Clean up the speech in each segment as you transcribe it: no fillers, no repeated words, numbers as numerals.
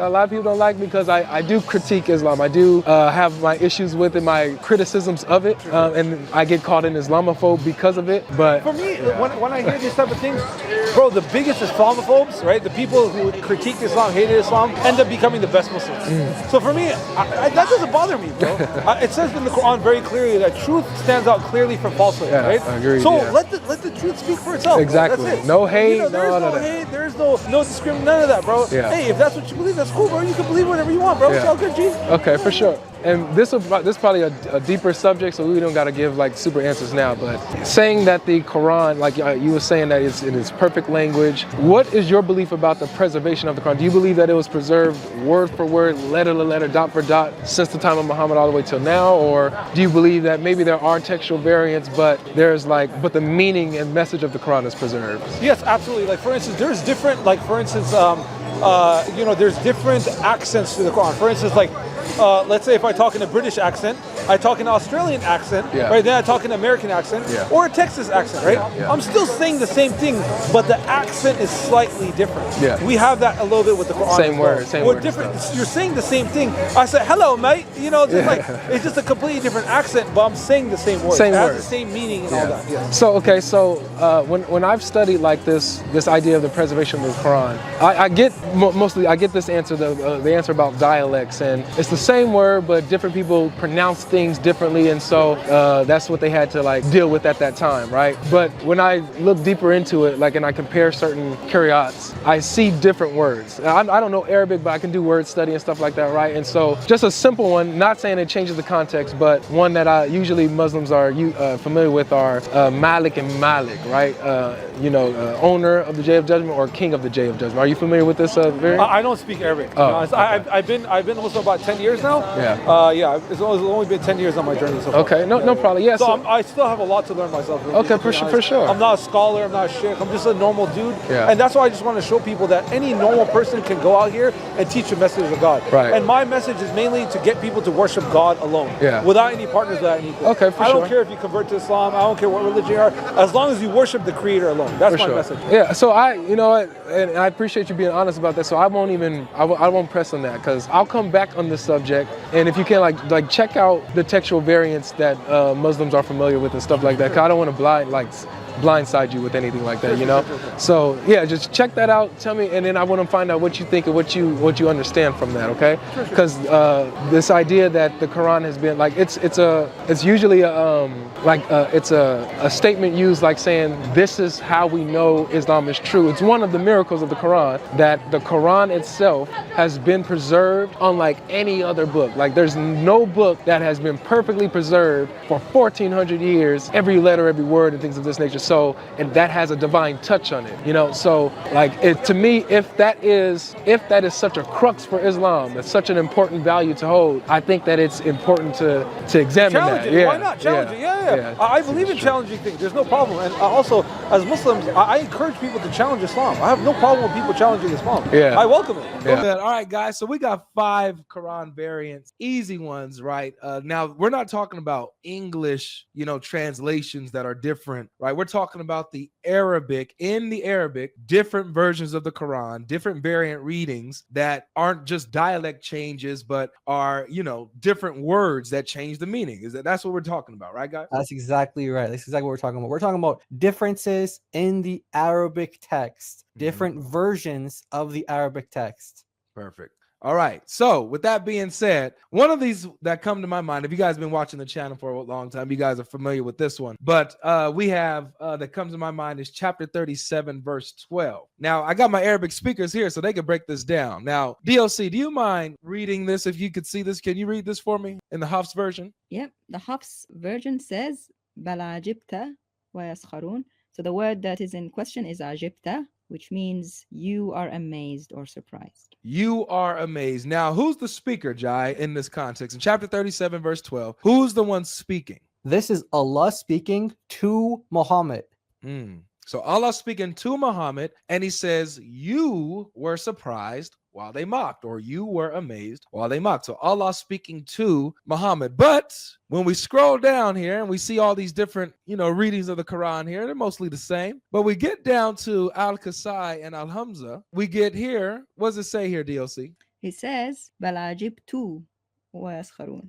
A lot of people don't like me because I do critique Islam. I do have my issues with it, my criticisms of it, and I get called an Islamophobe because of it. But for me, when I hear these type of things, bro, the biggest Islamophobes, right? The people who critiqued Islam, hated Islam, end up becoming the best Muslims. So for me, that doesn't bother me, bro. It says in the Quran very clearly that truth stands out clearly from falsehood, right? I agree, so let the truth speak for itself. Exactly. Bro. That's it. No hate, there's no hate, there's no discrimination, none of that, bro. Hey, if that's what you believe, that's cool, bro. You can believe whatever you want, bro. It's all good, G. Okay, for sure. And this is probably a deeper subject, so we don't got to give like super answers now. But saying that the Quran, like you were saying, that it's in its perfect language. What is your belief about the preservation of the Quran? Do you believe that it was preserved word for word, letter to letter, dot for dot, since the time of Muhammad all the way till now? Or do you believe that maybe there are textual variants, but but the meaning and message of the Quran is preserved? Yes, absolutely. Like for instance, there's different, like for instance, there's different accents to the Quran. For instance, like let's say if I talk in a British accent, I talk in an Australian accent, right? Then I talk in an American accent, or a Texas accent, right? I'm still saying the same thing, but the accent is slightly different. We have that a little bit with the Quran. Same word, same word. Different. You're saying the same thing. I said, "Hello, mate." You know, just like it's just a completely different accent, but I'm saying the same word. It has the same meaning and all that. Yeah. So when I've studied like this idea of the preservation of the Quran, I get this answer, the answer about dialects, and it's the same word, but different people pronounce things differently, and so that's what they had to like deal with at that time, right? But when I look deeper into it, like, and I compare certain qira'ats, I see different words. I don't know Arabic, but I can do word study and stuff like that, right? And so just a simple one, not saying it changes the context, but one that usually Muslims are familiar with are Malik and Malik, right? Owner of the Day of Judgment or King of the Day of Judgment. Are you familiar with this variant? I don't speak Arabic. I've been Muslim about 10 years now. It's only been 10 years on my journey so far. Okay, no problem. Yeah, so I still have a lot to learn myself. Okay, for sure. I'm not a scholar, I'm not a sheikh, I'm just a normal dude. And that's why I just want to show people that any normal person can go out here and teach the message of God. Right. And my message is mainly to get people to worship God alone. Without any partners, without any equals. Okay, for sure. I don't care if you convert to Islam, I don't care what religion you are, as long as you worship the Creator alone. That's my message. Yeah, so and I appreciate you being honest about that, so I won't press on that, because I'll come back on this subject, and if you can like check out the textual variants that Muslims are familiar with and stuff like that, because I don't want to blindside you with anything like that, you know? So yeah, just check that out, tell me, and then I want to find out what you think and what you understand from that, okay? Because this idea that the Quran has been like, it's usually a statement used like saying this is how we know Islam is true. It's one of the miracles of the Quran that the Quran itself has been preserved unlike any other book. Like there's no book that has been perfectly preserved for 1400 years, every letter, every word, and things of this nature. So, and that has a divine touch on it, you know? So like to me, if that is such a crux for Islam, that's such an important value to hold, I think that it's important to examine challenge that. It. Why not challenge it? Yeah. I believe in challenging things. There's no problem. And also, as Muslims, I encourage people to challenge Islam. I have no problem with people challenging Islam. I welcome it. All right, guys. So we got 5 Quran variants, easy ones, right? Now we're not talking about English, translations that are different, right? We're talking about the Arabic, different versions of the Quran, different variant readings that aren't just dialect changes, but are, different words that change the meaning. That's what we're talking about, right, guys? That's exactly right. That's exactly what we're talking about. We're talking about differences in the Arabic text, different versions of the Arabic text. Perfect. All right. So with that being said, one of these that come to my mind, if you guys have been watching the channel for a long time, you guys are familiar with this one. But we have that comes to my mind is chapter 37, verse 12. Now, I got my Arabic speakers here so they can break this down. Now, DOC, do you mind reading this? If you could see this, can you read this for me in the Hafs version? Yep. The Hafs version says, بَلْ عَجِبْتَ وَيَسْخَرُونَ. So the word that is in question is عَجِبْتَ, which means you are amazed or surprised. You are amazed. Now, who's the speaker, Jai, in this context? In chapter 37, verse 12, who's the one speaking? This is Allah speaking to Muhammad. So Allah speaking to Muhammad, and he says, you were surprised while they mocked, or you were amazed while they mocked. So Allah speaking to Muhammad. But when we scroll down here and we see all these different, readings of the Quran here, they're mostly the same. But we get down to Al-Kasai and Al-Hamza. We get here, what does it say here, DOC? He says, بل عجبت ويسخرون.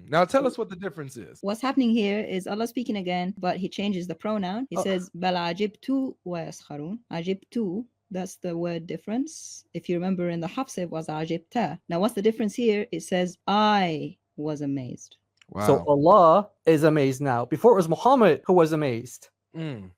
Now tell us what the difference is. What's happening here is Allah speaking again, but he changes the pronoun. He says, بل عجبت ويسخرون. عجبت, that's the word difference. If you remember in the Hafs, it was عجبت. Now what's the difference here? It says, I was amazed. Wow. So Allah is amazed now. Before it was Muhammad who was amazed.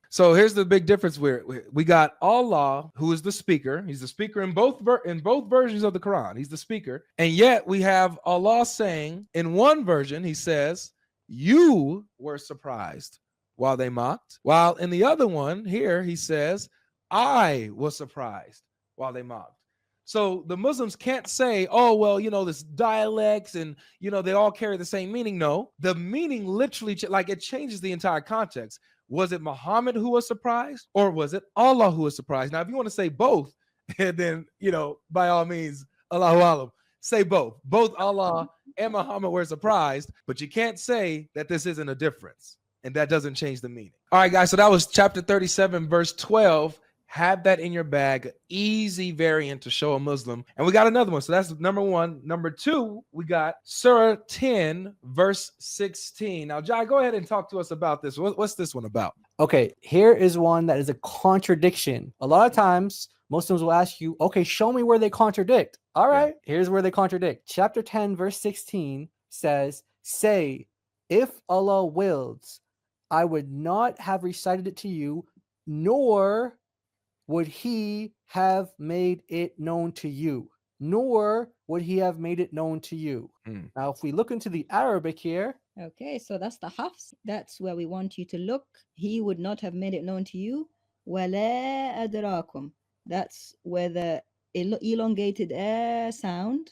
So here's the big difference. We got Allah, who is the speaker. He's the speaker in both versions of the Quran. He's the speaker. And yet we have Allah saying in one version, he says, you were surprised while they mocked. While in the other one here, he says, I was surprised while they mocked. So the Muslims can't say, oh, well, this dialects and, they all carry the same meaning. No, the meaning literally, it changes the entire context. Was it Muhammad who was surprised, or was it Allah who was surprised? Now, if you want to say both, and then, by all means, Allahu Alam, say both. Both Allah and Muhammad were surprised, but you can't say that this isn't a difference, and that doesn't change the meaning. All right, guys, so that was chapter 37, verse 12. Have that in your bag, easy variant to show a Muslim. And we got another one. So that's number one. Number two, we got Surah 10, verse 16. Now, Jai, go ahead and talk to us about this. What's this one about? Okay, here is one that is a contradiction. A lot of times, Muslims will ask you, okay, show me where they contradict. All right, here's where they contradict. Chapter 10, verse 16 says, say, if Allah wills, I would not have recited it to you, nor would he have made it known to you, nor would he have made it known to you. Now, if we look into the Arabic here. Okay, so that's the Hafs. That's where we want you to look. He would not have made it known to you. وَلَا أَدْرَاكُمْ. That's where the elongated sound,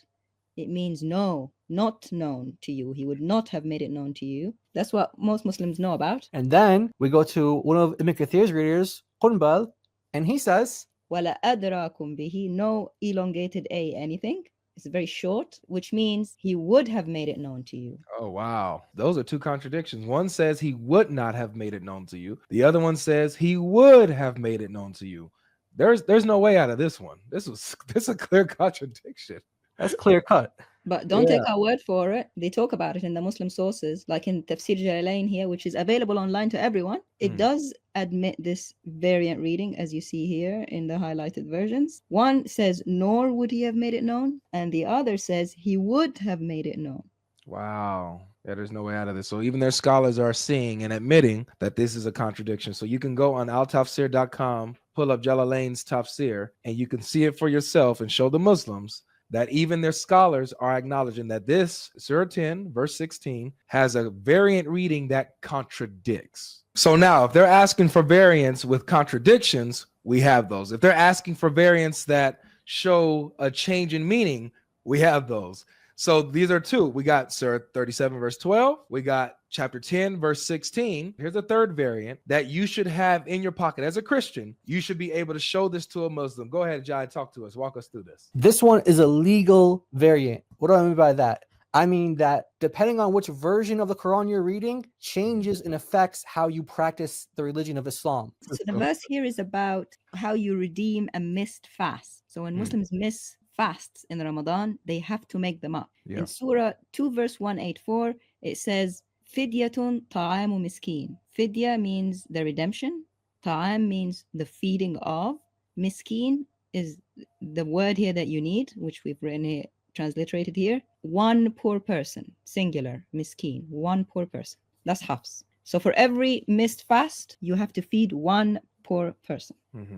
it means no, not known to you. He would not have made it known to you. That's what most Muslims know about. And then we go to one of Ibn Kathir's readers, Qunbal, and he says, وَلَا أَدْرَاكُمْ بِهِ. No elongated a anything. It's very short, which means he would have made it known to you. Oh, wow. Those are two contradictions. One says he would not have made it known to you. The other one says he would have made it known to you. There's no way out of this one. This is a clear contradiction. That's clear cut. But don't take our word for it. They talk about it in the Muslim sources, like in Tafsir Jalalain here, which is available online to everyone. It does admit this variant reading, as you see here in the highlighted versions. One says, nor would he have made it known, and the other says he would have made it known. Wow. Yeah, there's no way out of this. So even their scholars are seeing and admitting that this is a contradiction. So you can go on altafsir.com, pull up Jalalain's Tafsir, and you can see it for yourself and show the Muslims that even their scholars are acknowledging that this Surah 10, verse 16, has a variant reading that contradicts. So now, if they're asking for variants with contradictions, we have those. If they're asking for variants that show a change in meaning, we have those. So these are two. We got Surah 37, verse 12. We got chapter 10, verse 16. Here's a third variant that you should have in your pocket. As a Christian, you should be able to show this to a Muslim. Go ahead, Jai, talk to us. Walk us through this. This one is a legal variant. What do I mean by that? I mean that depending on which version of the Quran you're reading, changes and affects how you practice the religion of Islam. So the verse here is about how you redeem a missed fast. So when Muslims miss fasts in Ramadan, they have to make them up. In Surah 2, verse 184, it says, Fidyatun ta'amu miskin. Fidya means the redemption. Ta'am means the feeding of. Miskin is the word here that you need, which we've written here, transliterated here. One poor person, singular, miskin, one poor person. That's Hafs. So for every missed fast, you have to feed one poor person.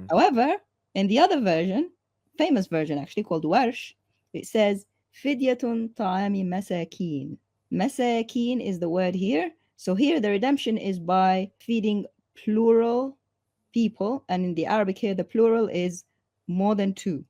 However, in the other version, famous version actually called Warsh, it says Fidyatun ta'ami masakin. Masakin is the word here. So here the redemption is by feeding plural people, and in the Arabic here the plural is more than two.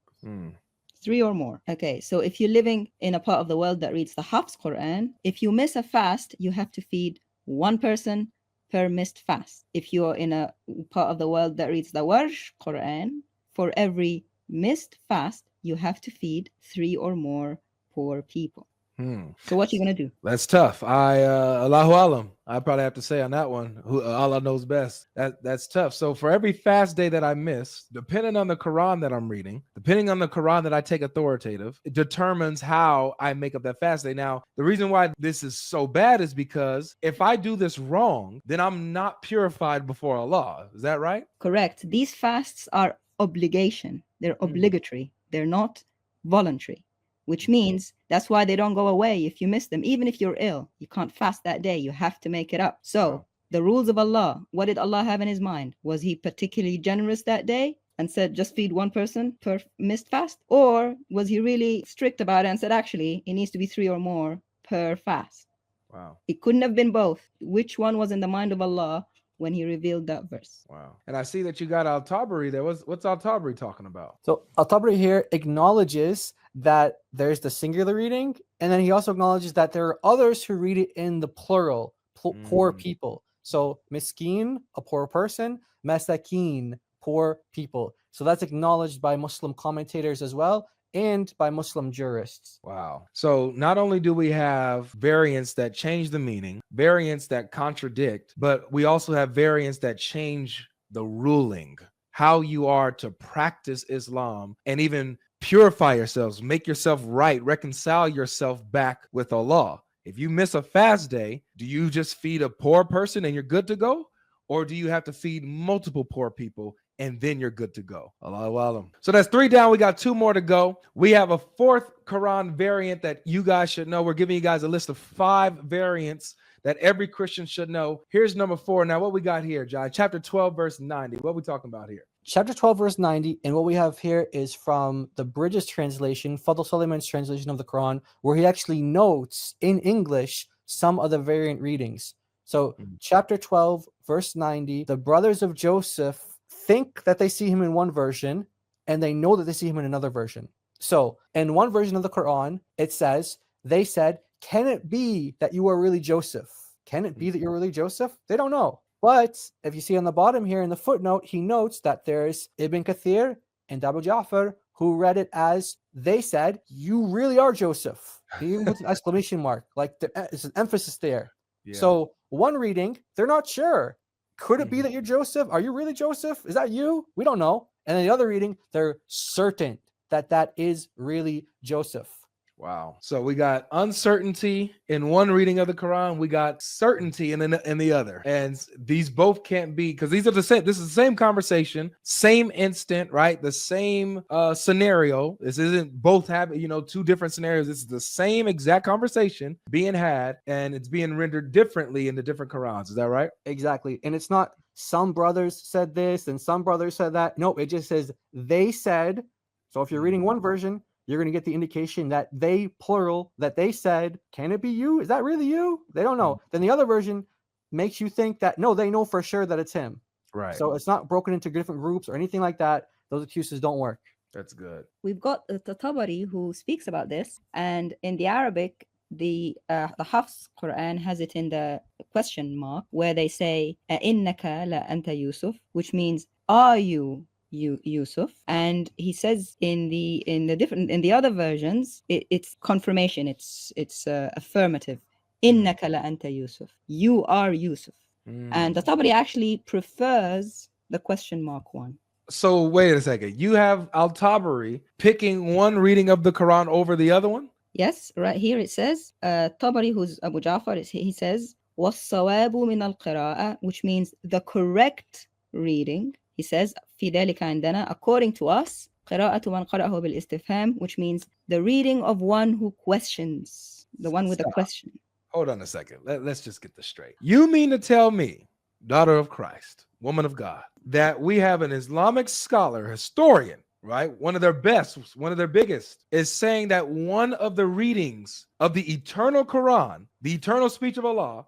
3 or more. Okay, so if you're living in a part of the world that reads the Hafs Quran, if you miss a fast, you have to feed one person per missed fast. If you're in a part of the world that reads the Warsh Quran, for every missed fast, you have to feed 3 or more poor people. So what you gonna do? That's tough. Allahu Alam. I probably have to say on that one. Who Allah knows best. That's tough. So for every fast day that I miss, depending on the Quran that I'm reading, depending on the Quran that I take authoritative, it determines how I make up that fast day. Now, the reason why this is so bad is because if I do this wrong, then I'm not purified before Allah. Is that right? Correct. These fasts are obligation. They're obligatory. They're not voluntary, which means that's why they don't go away if you miss them. Even if you're ill, you can't fast that day. You have to make it up. So the rules of Allah, what did Allah have in his mind? Was he particularly generous that day and said, just feed one person per missed fast? Or was he really strict about it and said, actually, it needs to be 3 or more per fast? Wow. It couldn't have been both. Which one was in the mind of Allah when he revealed that verse? Wow. And I see that you got Al-Tabari there. What's Al-Tabari talking about? So Al-Tabari here acknowledges that there's the singular reading, and then he also acknowledges that there are others who read it in the plural, poor people. So miskin, a poor person, masakin, poor people. So that's acknowledged by Muslim commentators as well, and by Muslim jurists. Wow. So not only do we have variants that change the meaning, variants that contradict, but we also have variants that change the ruling, how you are to practice Islam and even purify yourselves, make yourself right, reconcile yourself back with Allah. If you miss a fast day, do you just feed a poor person and you're good to go? Or do you have to feed multiple poor people and then you're good to go? Allahu Alam. So that's 3 down. We got 2 more to go. We have a 4th Quran variant that you guys should know. We're giving you guys a list of 5 variants that every Christian should know. Here's number 4. Now, what we got here, John? Chapter 12, verse 90. What are we talking about here? Chapter 12, verse 90. And what we have here is from the British translation, Fadl Suleiman's translation of the Quran, where he actually notes in English some of the variant readings. So chapter 12, verse 90, the brothers of Joseph think that they see him in one version, and they know that they see him in another version. So in one version of the Quran, it says, they said, can it be that you are really Joseph? Can it be that you're really Joseph? They don't know. But if you see on the bottom here in the footnote, he notes that there's Ibn Kathir and Abu Ja'far who read it as, they said, you really are Joseph. He even puts an exclamation mark, like there's an emphasis there. Yeah. So one reading, they're not sure. Could it be that you're Joseph? Are you really Joseph? Is that you? We don't know. And then the other reading, they're certain that that is really Joseph. Wow. So we got uncertainty in one reading of the Quran. We got certainty in the other. And these both can't be, because these are the same. This is the same conversation, same instant, right? The same scenario. This isn't both have, 2 different scenarios. This is the same exact conversation being had, and it's being rendered differently in the different Qurans. Is that right? Exactly. And it's not some brothers said this and some brothers said that. No, it just says they said. So if you're reading one version, you're going to get the indication that they, plural, that they said, can it be you? Is that really you? They don't know. Then the other version makes you think that, no, they know for sure that it's him. Right. So it's not broken into different groups or anything like that. Those excuses don't work. That's good. We've got the Tabari who speaks about this. And in the Arabic, the Hafs Quran has it in the question mark where they say, Innaka la anta Yusuf, which means, are you Yusuf? And he says in the other versions, it's confirmation, it's affirmative. Innaka la anta Yusuf, you are Yusuf. And the Tabari actually prefers the question mark one. So wait a second, you have Al-Tabari picking one reading of the Quran over the other one? Yes, right here it says, Tabari, who's Abu Ja'far, he says, وَالصَّوَابُ مِنَ الْقِرَاءَ, which means the correct reading. He says, في ذلك عندنا, according to us, قراءة من قرأه بالاستفهام, which means the reading of one who questions, the one with a question. Hold on a second. Let's just get this straight. You mean to tell me, daughter of Christ, woman of God, that we have an Islamic scholar, historian, right? One of their best, one of their biggest, is saying that one of the readings of the eternal Quran, the eternal speech of Allah,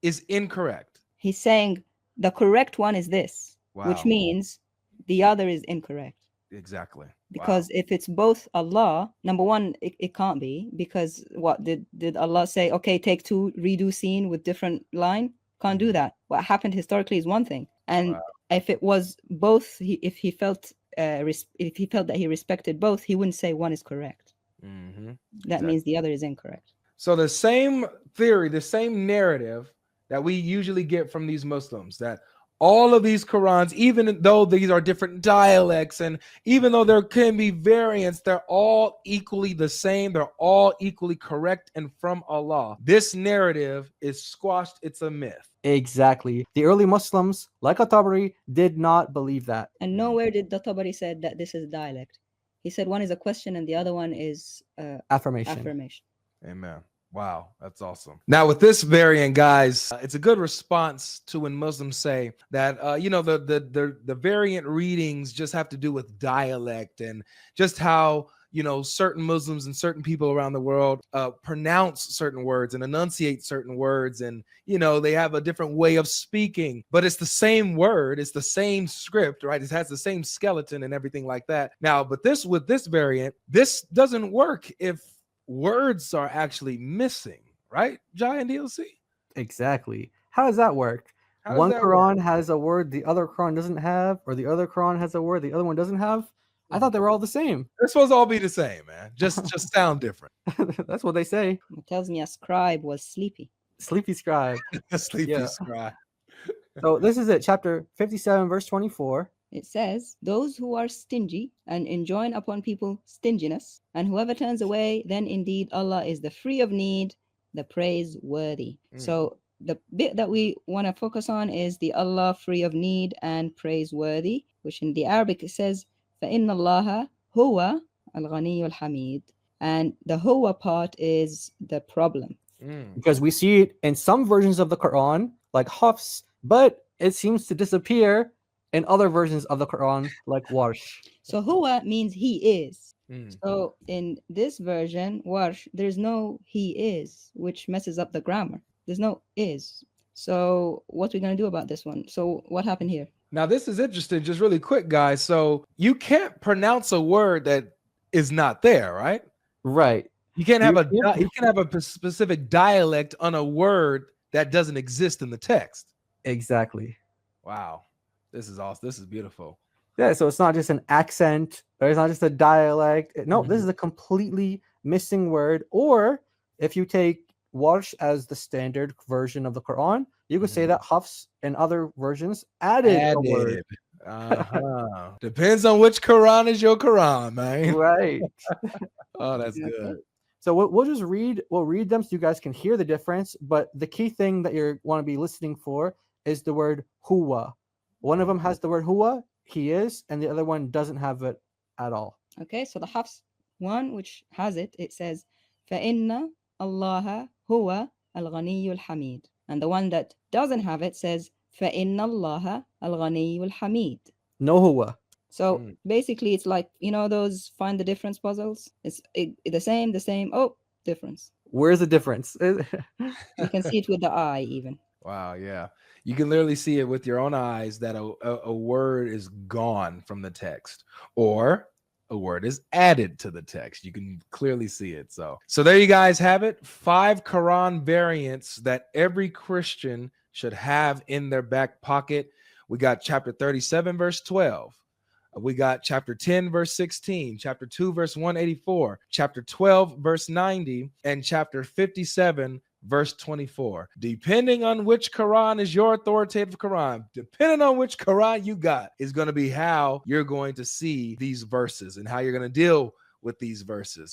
is incorrect. He's saying the correct one is this. Wow. Which means the other is incorrect. Exactly. Because if it's both Allah, number one, it can't be, because what did Allah say? Okay, take 2, redo scene with different line. Can't do that. What happened historically is one thing, and if it was both, if he felt that he respected both, he wouldn't say one is correct. That means the other is incorrect. So the same theory, the same narrative that we usually get from these Muslims, that all of these Qurans, even though these are different dialects and even though there can be variants, they're all equally the same. They're all equally correct and from Allah. This narrative is squashed. It's a myth. Exactly. The early Muslims, like At-Tabari, did not believe that. And nowhere did the Tabari said that this is dialect. He said one is a question and the other one is Affirmation. Amen. Wow, that's awesome. Now with this variant, guys, it's a good response to when Muslims say that the variant readings just have to do with dialect and just how certain Muslims and certain people around the world pronounce certain words and enunciate certain words, and they have a different way of speaking, but it's the same word, it's the same script, right? It has the same skeleton and everything like that. Now, but with this variant, this doesn't work if words are actually missing, right, Jai and DLC? Exactly. How does that work? One Quran has a word the other Quran doesn't have, or the other Quran has a word the other one doesn't have? I thought they were all the same. They're supposed to all be the same, man. Just sound different. That's what they say. It tells me a scribe was sleepy. Sleepy scribe. Sleepy scribe. So this is it, chapter 57, verse 24. It says, those who are stingy and enjoin upon people stinginess, and whoever turns away, then indeed Allah is the free of need, the praiseworthy. So the bit that we want to focus on is the Allah free of need and praiseworthy, which in the Arabic it says, فَإِنَّ اللَّهَ هُوَ الْغَنِيُّ الْحَمِيدُ. And the huwa part is the problem. Because we see it in some versions of the Quran, like Hafs, but it seems to disappear in other versions of the Quran, like Warsh. So huwa means he is. So in this version, Warsh, there's no he is, which messes up the grammar. There's no is. So what are we going to do about this one? So what happened here? Now, this is interesting, just really quick, guys. So you can't pronounce a word that is not there, right? Right. You can't have a specific dialect on a word that doesn't exist in the text. Exactly. Wow. This is awesome. This is beautiful. Yeah, so it's not just an accent, or it's not just a dialect. No, this is a completely missing word. Or if you take Warsh as the standard version of the Quran, you could say that Hafs and other versions added a word. Depends on which Quran is your Quran, man. Right. Oh, that's good. So we'll just read. We'll read them so you guys can hear the difference. But the key thing that you want to be listening for is the word huwa. One of them has the word huwa, he is, and the other one doesn't have it at all. Okay, so the Hafs one, which has it, it says, فَإِنَّ اللَّهَ هُوَ الْغَنِيُّ الْحَمِيدُ. And the one that doesn't have it says, فَإِنَّ اللَّهَ الْغَنِيُّ الْحَمِيدُ. No huwa. So basically, it's like, those find the difference puzzles? It's the same. Oh, difference. Where's the difference? You can see it with the eye even. Wow, yeah. You can literally see it with your own eyes that a word is gone from the text, or a word is added to the text. You can clearly see it. So there you guys have it. 5 Quran variants that every Christian should have in their back pocket. We got chapter 37, verse 12. We got chapter 10, verse 16, chapter 2, verse 184, chapter 12, verse 90, and chapter 57, verse 24. Depending on which Quran is your authoritative Quran, depending on which Quran you got, is going to be how you're going to see these verses and how you're going to deal with these verses.